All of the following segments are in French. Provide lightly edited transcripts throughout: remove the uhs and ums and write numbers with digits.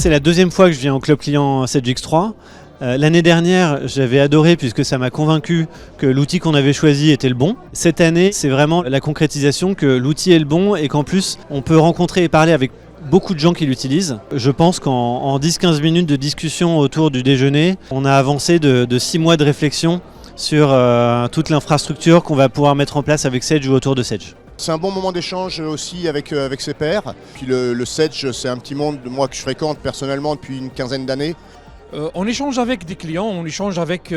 c'est la deuxième fois que je viens au club client Sage X3. L'année dernière, j'avais adoré puisque ça m'a convaincu que l'outil qu'on avait choisi était le bon. Cette année, c'est vraiment la concrétisation que l'outil est le bon et qu'en plus, on peut rencontrer et parler avec beaucoup de gens qui l'utilisent. Je pense qu'en 10-15 minutes de discussion autour du déjeuner, on a avancé de 6 mois de réflexion sur toute l'infrastructure qu'on va pouvoir mettre en place avec Sage ou autour de Sage. C'est un bon moment d'échange aussi avec ses pairs. Puis le Sage, c'est un petit monde moi, que je fréquente personnellement depuis une quinzaine d'années. On échange avec des clients, on échange avec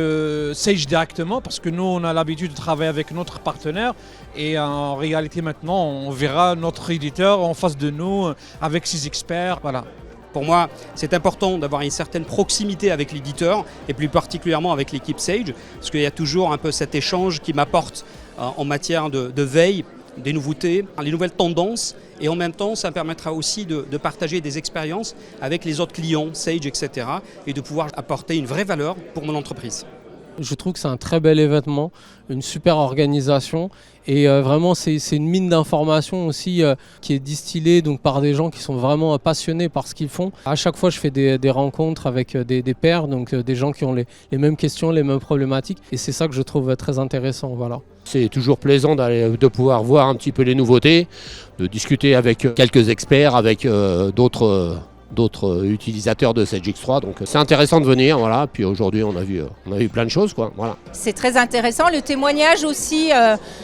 Sage directement parce que nous on a l'habitude de travailler avec notre partenaire et en réalité maintenant on verra notre éditeur en face de nous avec ses experts. Voilà. Pour moi, c'est important d'avoir une certaine proximité avec l'éditeur et plus particulièrement avec l'équipe Sage parce qu'il y a toujours un peu cet échange qui m'apporte en matière de veille, des nouveautés, les nouvelles tendances et en même temps ça permettra aussi de partager des expériences avec les autres clients, Sage, etc. et de pouvoir apporter une vraie valeur pour mon entreprise. Je trouve que c'est un très bel événement, une super organisation et vraiment c'est une mine d'informations aussi qui est distillée donc, par des gens qui sont vraiment passionnés par ce qu'ils font. À chaque fois je fais des rencontres avec des pairs, donc des gens qui ont les mêmes questions, les mêmes problématiques et c'est ça que je trouve très intéressant. Voilà. C'est toujours plaisant de pouvoir voir un petit peu les nouveautés, de discuter avec quelques experts, avec d'autres utilisateurs de Sage X3, donc c'est intéressant de venir, voilà. Puis aujourd'hui on a vu plein de choses, quoi. Voilà. C'est très intéressant, le témoignage aussi,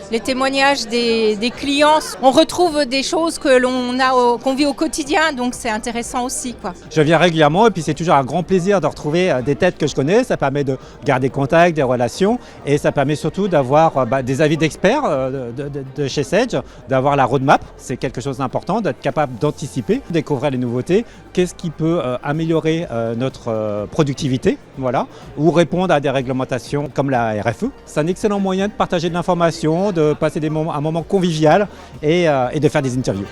les témoignages des clients, on retrouve des choses qu'on vit au quotidien, donc c'est intéressant aussi, quoi. Je viens régulièrement et puis c'est toujours un grand plaisir de retrouver des têtes que je connais, ça permet de garder contact, des relations et ça permet surtout d'avoir des avis d'experts de chez Sage, d'avoir la roadmap, c'est quelque chose d'important, d'être capable d'anticiper, découvrir les nouveautés. Qu'est-ce qui peut améliorer notre productivité, voilà, ou répondre à des réglementations comme la RFE. C'est un excellent moyen de partager de l'information, de passer un moment convivial et de faire des interviews.